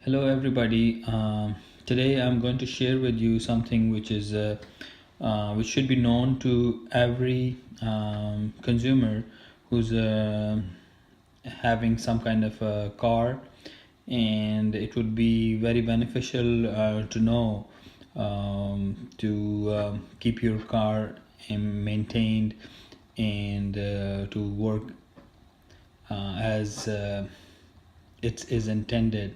Hello everybody. Today I'm going to share with you something which should be known to every consumer who's having some kind of a car, and it would be very beneficial to know to keep your car maintained and to work as it is intended.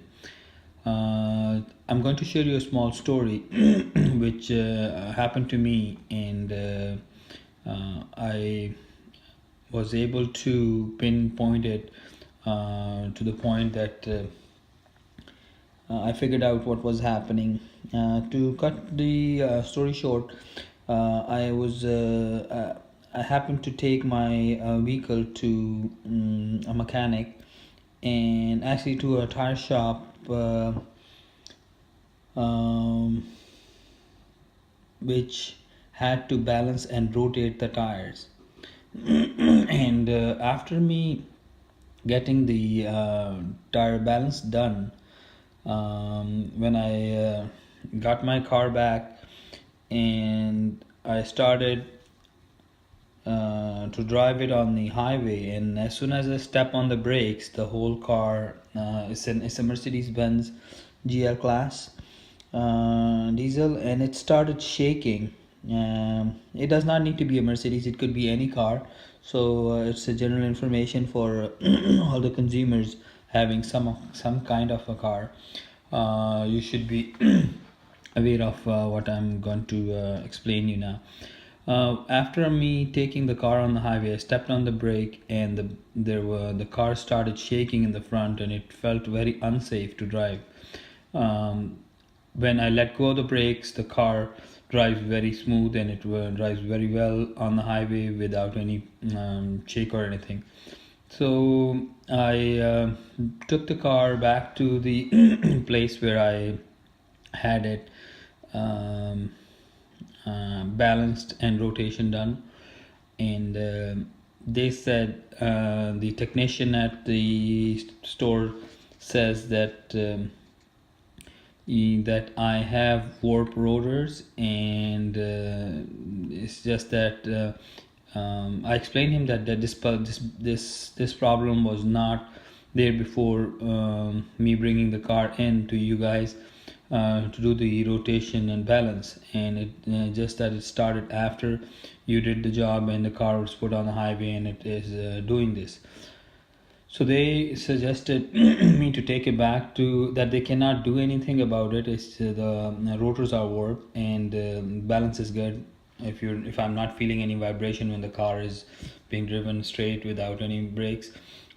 I'm going to share you a small story which happened to me, and I was able to pinpoint it to the point that I figured out what was happening. To cut the story short, I happened to take my vehicle to a mechanic, and actually to a tire shop. Um, which had to balance and rotate the tires. And after me getting the tire balance done, when I got my car back and I started to drive it on the highway, and as soon as I step on the brakes, the whole car it's a Mercedes-Benz GL class diesel, and it started shaking. It does not need to be a Mercedes, it could be any car. So it's a general information for all the consumers having some kind of a car. You should be aware of what I'm going to explain you now. After me taking the car on the highway, I stepped on the brake, and the car started shaking in the front, and it felt very unsafe to drive. Um, when I let go of the brakes, the car drives very smooth, and it drives very well on the highway without any shake or anything. So I took the car back to the place where I had it balanced and rotation done, and they said the technician at the store says that that I have warp rotors, and it's just that I explained him that this problem was not there before me bringing the car in to you guys to do the rotation and balance, and it just that it started after you did the job and the car was put on the highway, and it is doing this. So they suggested me to take it back to that they cannot do anything about it. It's the rotors are warped, and balance is good. If I'm not feeling any vibration when the car is being driven straight without any brakes,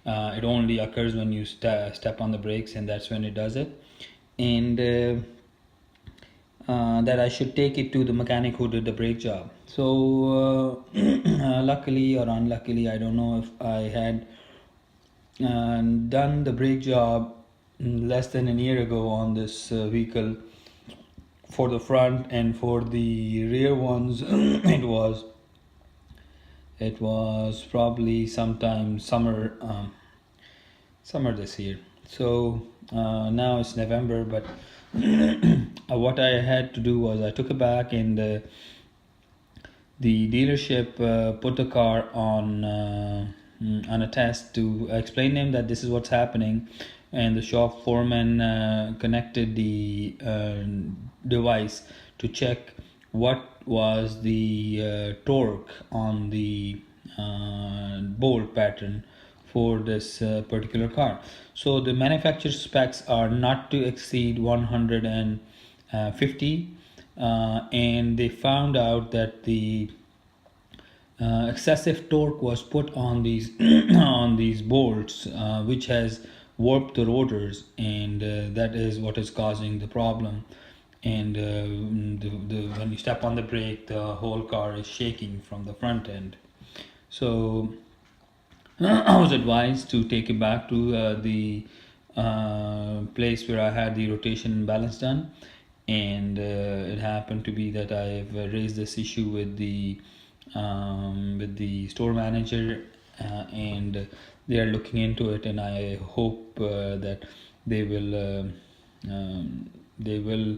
it only occurs when you step on the brakes, and that's when it does it. And that I should take it to the mechanic who did the brake job. So luckily or unluckily, I don't know if I had done the brake job less than a year ago on this vehicle. For the front and for the rear ones, it was probably sometime summer this year. So now it's November, but what I had to do was I took it back, and the dealership put the car on a test to explain to him that this is what's happening, and the shop foreman connected the device to check what was the torque on the bolt pattern for this particular car. So the manufacturer specs are not to exceed 150, and they found out that the excessive torque was put on these on these bolts, which has warped the rotors, and that is what is causing the problem. And when you step on the brake, the whole car is shaking from the front end. So I was advised to take it back to the place where I had the rotation and balance done, and it happened to be that I've raised this issue with the store manager, and they are looking into it, and I hope that they will They will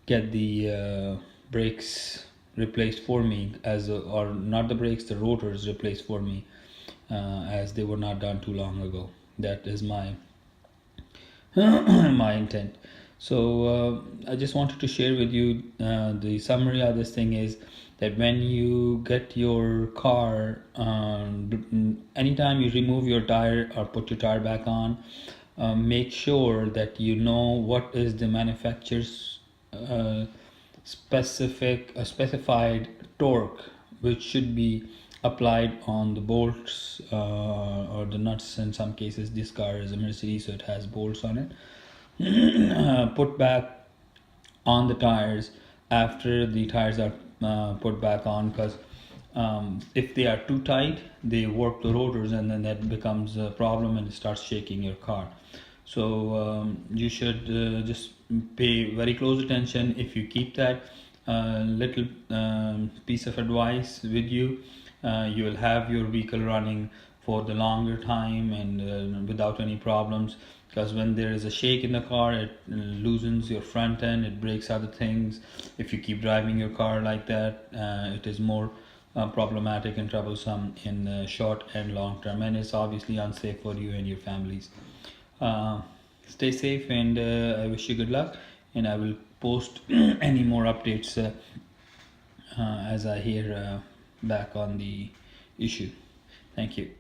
get the brakes replaced for me, or not the brakes, the rotors replaced for me, as they were not done too long ago. That is my my intent. So I just wanted to share with you the summary of this thing is that when you get your car, anytime you remove your tire or put your tire back on, make sure that you know what is the manufacturer's uh, specified torque which should be applied on the bolts or the nuts. In some cases, this car is a Mercedes, so it has bolts on it. Put back on the tires after the tires are put back on, because if they are too tight, they work the rotors, and then that becomes a problem and it starts shaking your car. So you should just pay very close attention. If you keep that little piece of advice with you, you will have your vehicle running for the longer time and without any problems. Because when there is a shake in the car, it loosens your front end, it breaks other things. If you keep driving your car like that, it is more problematic and troublesome in the short and long term, and it's obviously unsafe for you and your families. uh, Stay safe, and I wish you good luck, and I will post any more updates as I hear back on the issue. Thank you.